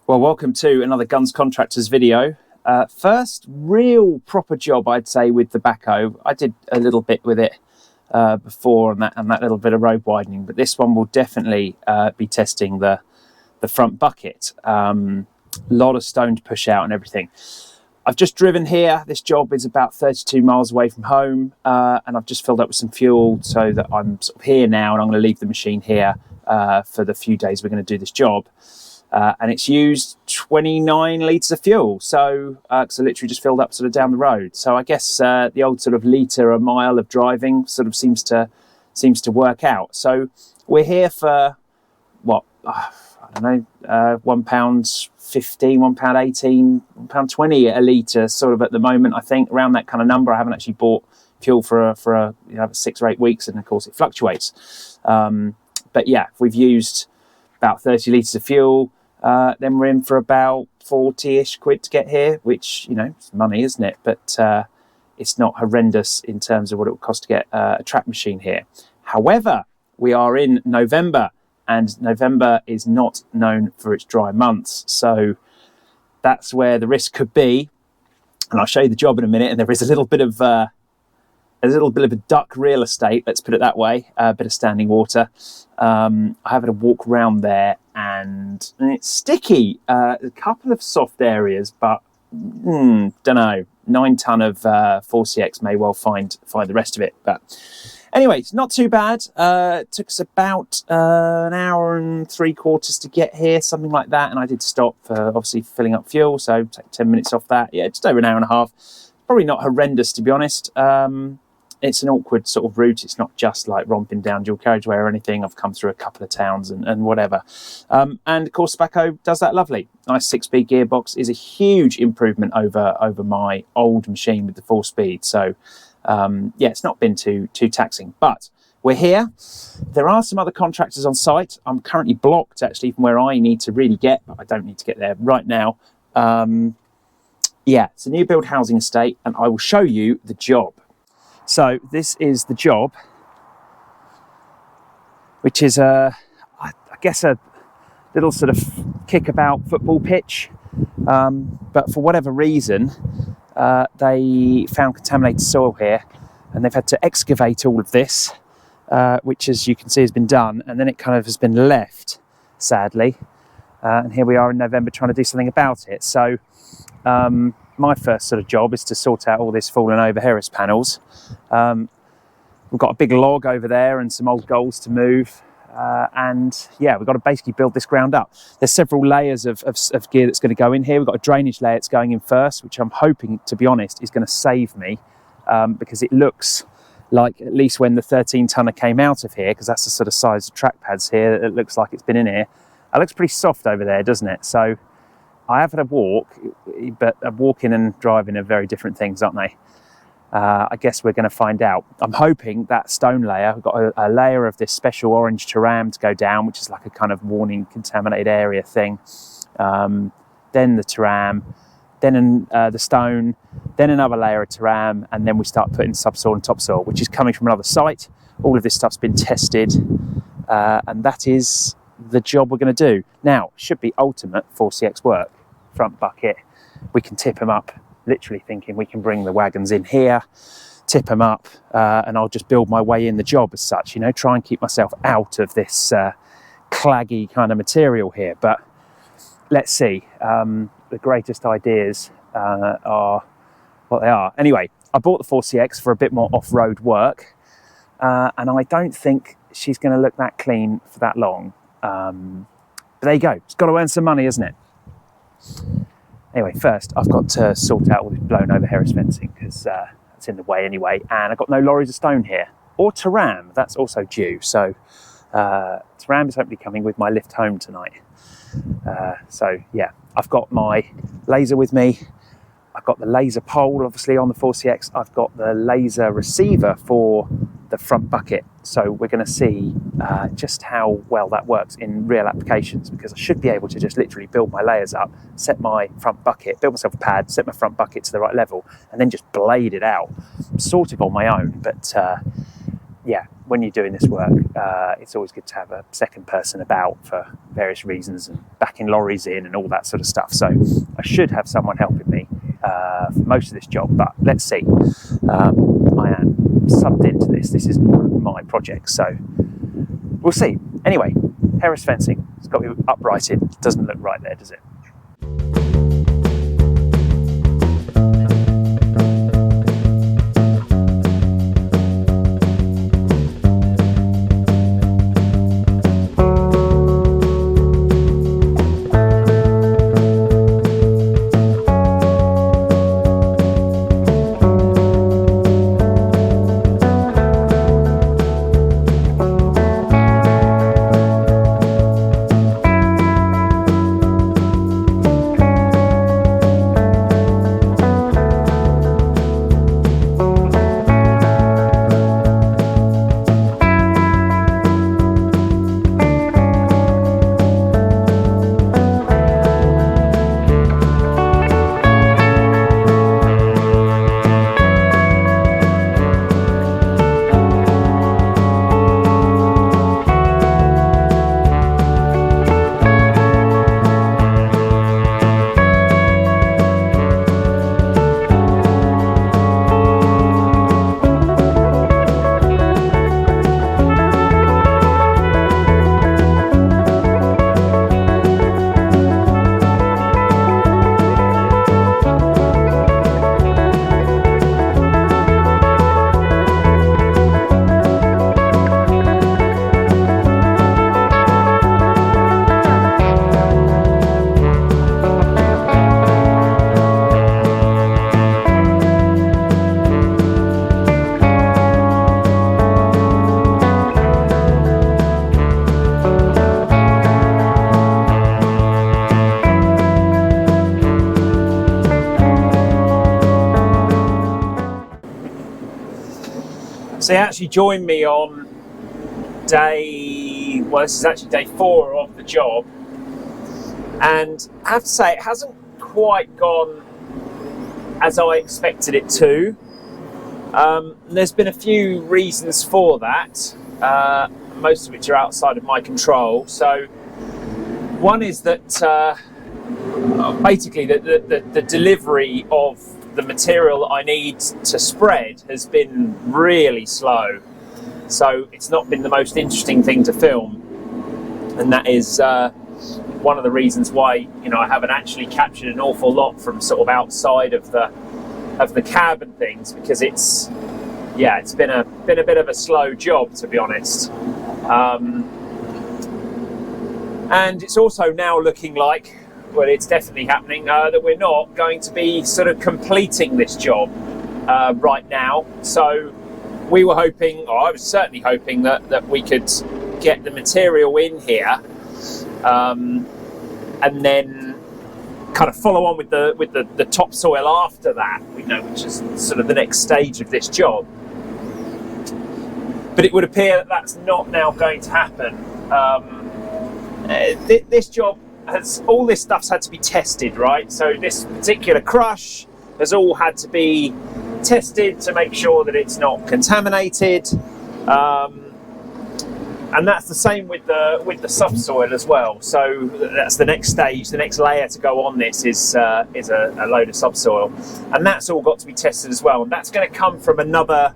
Well, welcome to another Guns Contractors video. First real proper job, I'd say, with the backhoe. I did a little bit with it before and that little bit of road widening, but this one will definitely be testing the front bucket. Lot of stone to push out and everything. I've just driven here. This job is about 32 miles away from home, and I've just filled up with some fuel so that I'm sort of here now, and I'm going to leave the machine here for the few days we're going to do this job. And it's used 29 litres of fuel, so literally just filled up sort of down the road. So I guess the old sort of litre a mile of driving sort of seems to work out. So we're here for what, I don't know, £1.15, £1.18, £1.20 a litre sort of at the moment. I think around that kind of number. I haven't actually bought fuel for 6 or 8 weeks, and of course it fluctuates. But yeah, we've used about 30 litres of fuel. Then we're in for about 40-ish quid to get here, which, it's money, isn't it? But it's not horrendous in terms of what it would cost to get a track machine here. However, we are in November, and November is not known for its dry months. So that's where the risk could be. And I'll show you the job in a minute. And there is a little bit of a duck real estate, let's put it that way, a bit of standing water. I have had a walk around there, and it's sticky. A couple of soft areas, but don't know. 9 ton of 4CX may well find the rest of it. But anyway, it's not too bad. It took us about an hour and 3/4 to get here, something like that. And I did stop for obviously filling up fuel, so take 10 minutes off that. Yeah, just over an hour and a half. Probably not horrendous, to be honest. It's an awkward sort of route. It's not just like romping down dual carriageway or anything. I've come through a couple of towns and whatever. And of course, the backhoe does that lovely. Nice 6-speed gearbox is a huge improvement over my old machine with the 4-speed. So yeah, it's not been too taxing. But we're here. There are some other contractors on site. I'm currently blocked actually from where I need to really get, but I don't need to get there right now. Yeah, it's a new build housing estate, and I will show you the job. So this is the job, which is I guess a little sort of kickabout football pitch, but for whatever reason they found contaminated soil here, and they've had to excavate all of this, which, as you can see, has been done, and then it kind of has been left, sadly, and here we are in November trying to do something about it. So my first sort of job is to sort out all this fallen over Harris panels. We've got a big log over there and some old goals to move, and yeah, we've got to basically build this ground up. There's several layers of gear that's going to go in here. We've got a drainage layer that's going in first, which I'm hoping, to be honest, is going to save me, because it looks like, at least when the 13-tonner came out of here, because that's the sort of size of track pads here, it looks like it's been in here. It looks pretty soft over there, doesn't it? So I have had a walk, but walking and driving are very different things, aren't they? I guess we're going to find out. I'm hoping that stone layer, we've got a layer of this special orange terram to go down, which is like a kind of warning contaminated area thing. Then the terram, then the stone, then another layer of terram, and then we start putting subsoil and topsoil, which is coming from another site. All of this stuff's been tested, and that is the job we're going to do. Now, should be ultimate 4CX work. Front bucket, we can tip them up, literally thinking we can bring the wagons in here, tip them up, and I'll just build my way in the job as such, try and keep myself out of this claggy kind of material here. But let's see. The greatest ideas are what they are. Anyway, I bought the 4CX for a bit more off-road work, and I don't think she's going to look that clean for that long. But there you go. It's got to earn some money, isn't it? Anyway, first I've got to sort out all this blown over Harris fencing, because that's in the way anyway, and I've got no lorries of stone here, or terram. That's also due. So terram is hopefully coming with my lift home tonight. So yeah, I've got my laser with me. I've got the laser pole, obviously, on the 4CX. I've got the laser receiver for the front bucket. So we're going to see just how well that works in real applications, because I should be able to just literally build my layers up, set my front bucket, build myself a pad, set my front bucket to the right level, and then just blade it out, sort of on my own. But yeah, when you're doing this work, it's always good to have a second person about for various reasons, and backing lorries in and all that sort of stuff. So I should have someone helping me for most of this job, but let's see. I am subbed into this. This isn't one of my projects, so we'll see. Anyway, Harris fencing. It's got to be uprighted. It doesn't look right there, does it? So he actually joined me on this is actually day 4 of the job, and I have to say it hasn't quite gone as I expected it to. There's been a few reasons for that, most of which are outside of my control. So one is that basically the delivery of the material that I need to spread has been really slow. So it's not been the most interesting thing to film, and that is one of the reasons why I haven't actually captured an awful lot from sort of outside of the cab and things, because it's been a bit of a slow job, to be honest. And it's also now looking like, well, it's definitely happening, that we're not going to be sort of completing this job right now. So we were hoping, or I was certainly hoping, that we could get the material in here and then kind of follow on with the topsoil after that, which is sort of the next stage of this job. But it would appear that that's not now going to happen. This job all this stuff's had to be tested, right? So this particular crush has all had to be tested to make sure that it's not contaminated, and that's the same with the subsoil as well. So that's the next stage. The next layer to go on this is a load of subsoil, and that's all got to be tested as well. And that's going to come from another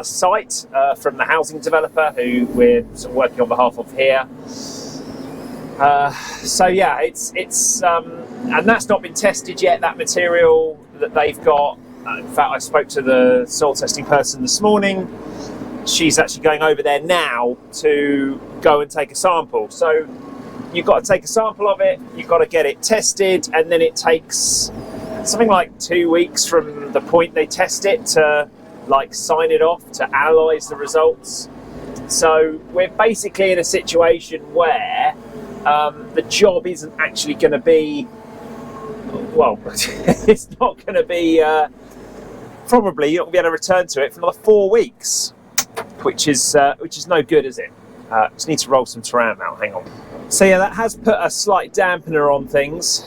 site from the housing developer who we're sort of working on behalf of here. So yeah, it's and that's not been tested yet, that material that they've got. In fact, I spoke to the soil testing person this morning. She's actually going over there now to go and take a sample. So you've got to take a sample of it, you've got to get it tested, and then it takes something like 2 weeks from the point they test it to sign it off, to analyse the results. So we're basically in a situation where the job isn't actually going to be, well, it's not going to be, probably you're not going to be able to return to it for another 4 weeks, which is no good, is it? Just need to roll some terrain now, hang on. So yeah, that has put a slight dampener on things,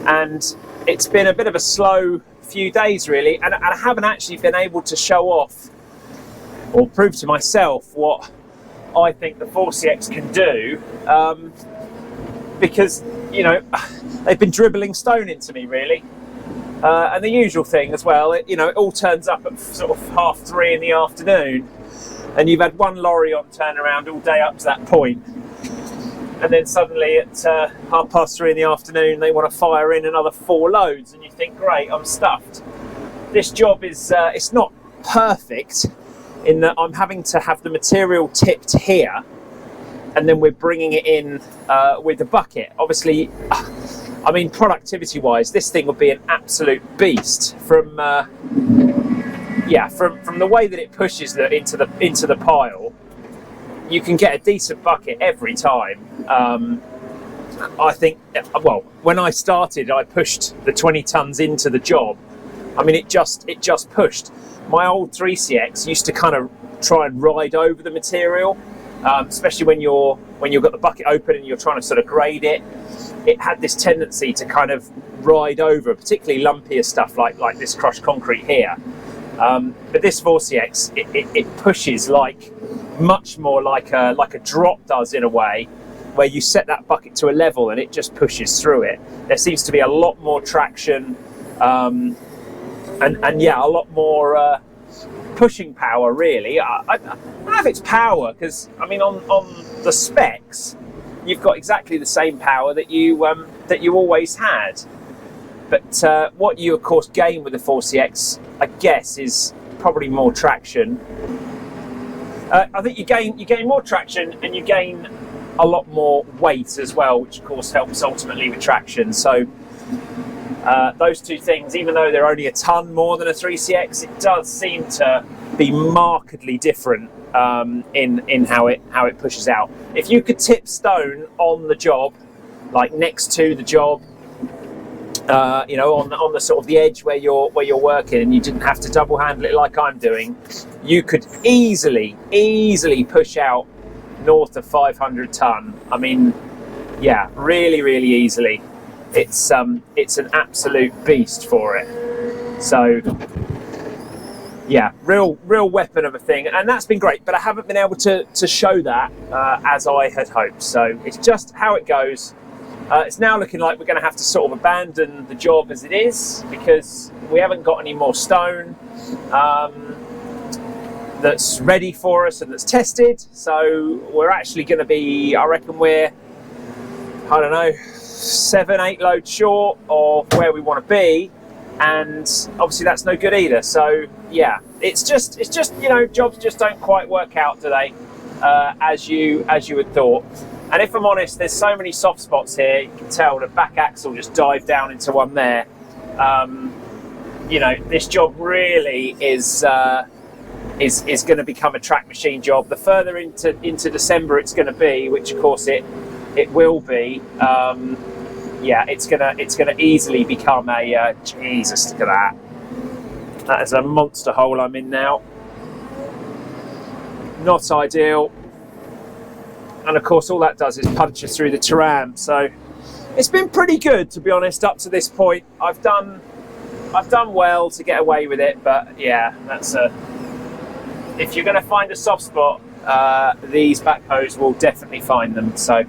and it's been a bit of a slow few days really, and I haven't actually been able to show off or prove to myself what I think the 4CX can do, because, you know, they've been dribbling stone into me, really. And the usual thing as well, it all turns up at sort of 3:30 in the afternoon, and you've had one lorry on turnaround all day up to that point, and then suddenly at 3:30 in the afternoon they want to fire in another 4 loads, and you think, great, I'm stuffed. This job is it's not perfect in that I'm having to have the material tipped here, and then we're bringing it in with the bucket. Obviously, I mean, productivity-wise, this thing would be an absolute beast from the way that it pushes into the pile. You can get a decent bucket every time. I think, well, when I started, I pushed the 20 tons into the job. I mean, it just pushed. My old 3CX used to kind of try and ride over the material, especially when you've got the bucket open and you're trying to sort of grade it. It had this tendency to kind of ride over, particularly lumpier stuff like this crushed concrete here. But this 4CX, it pushes much more like a drop does, in a way, where you set that bucket to a level and it just pushes through it. There seems to be a lot more traction, and yeah, a lot more pushing power, really. I don't know if it's power, because I mean, on the specs, you've got exactly the same power that you always had. But what you, of course, gain with the 4CX, I guess, is probably more traction. I think you gain more traction, and you gain a lot more weight as well, which of course helps ultimately with traction. So those two things, even though they're only a ton more than a 3CX, it does seem to be markedly different in how it pushes out. If you could tip stone on the job, like next to the job, on the sort of the edge where you're working, and you didn't have to double handle it like I'm doing, you could easily push out north of 500 ton. I mean, yeah, really easily. It's an absolute beast for it. So yeah, real weapon of a thing, and that's been great. But I haven't been able to show that as I had hoped. So it's just how it goes. It's now looking like we're going to have to sort of abandon the job as it is, because we haven't got any more stone that's ready for us and that's tested. So we're actually going to be, I reckon we're, I don't know, 7-8 loads short of where we want to be, and obviously that's no good either. So yeah, it's just jobs just don't quite work out, do they, as you had thought. And if I'm honest, there's so many soft spots here. You can tell the back axle just dived down into one there. This job really is going to become a track machine job. The further into December it's going to be, which of course it will be. It's gonna easily become a Jesus. Look at that. That is a monster hole I'm in now. Not ideal. And of course all that does is punch us through the Taram. So it's been pretty good, to be honest, up to this point. I've done well to get away with it, but yeah, that's if you're going to find a soft spot, these backhoes will definitely find them. So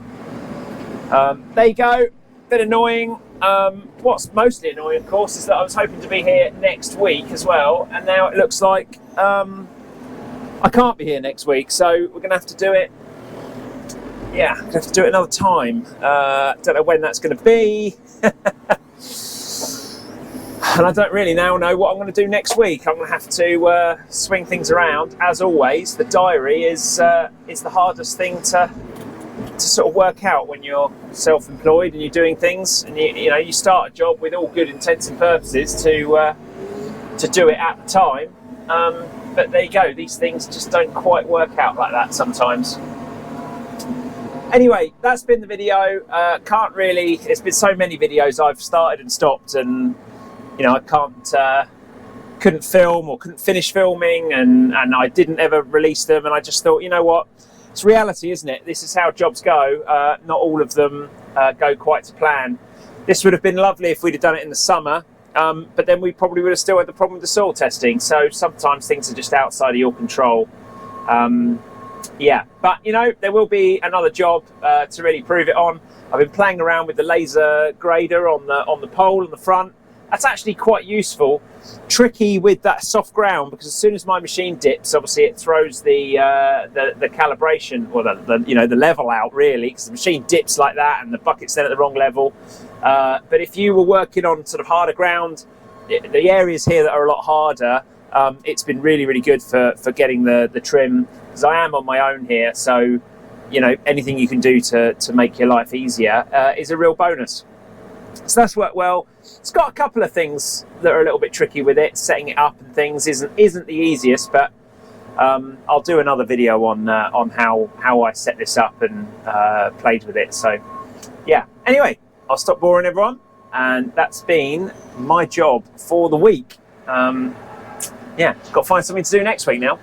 there you go. Bit annoying. What's mostly annoying, of course, is that I was hoping to be here next week as well, and now it looks like I can't be here next week, so we're going to have to do it. Yeah, we have to do it another time. Don't know when that's going to be. And I don't really now know what I'm going to do next week. I'm going to have to swing things around. As always, the diary is the hardest thing to sort of work out when you're self-employed and you're doing things. And you start a job with all good intents and purposes to do it at the time. But there you go. These things just don't quite work out like that sometimes. Anyway, that's been the video. Can't really. It's been so many videos I've started and stopped, and I couldn't film or couldn't finish filming, and I didn't ever release them. And I just thought, you know what? It's reality, isn't it? This is how jobs go. Not all of them go quite to plan. This would have been lovely if we'd have done it in the summer, but then we probably would have still had the problem with the soil testing. So sometimes things are just outside of your control. Yeah, but you know, there will be another job to really prove it on. I've been playing around with the laser grader on the pole in the front. That's actually quite useful. Tricky with that soft ground, because as soon as my machine dips, obviously it throws the calibration, or the level out, really, because the machine dips like that and the bucket's then at the wrong level. But if you were working on sort of harder ground, the areas here that are a lot harder, it's been really, really good for getting the trim, because I am on my own here, so you know, anything you can do to make your life easier is a real bonus. So that's worked well. It's got a couple of things that are a little bit tricky with it. Setting it up and things isn't the easiest, but I'll do another video on how I set this up and played with it. So yeah, anyway, I'll stop boring everyone, and that's been my job for the week. Yeah, got to find something to do next week now.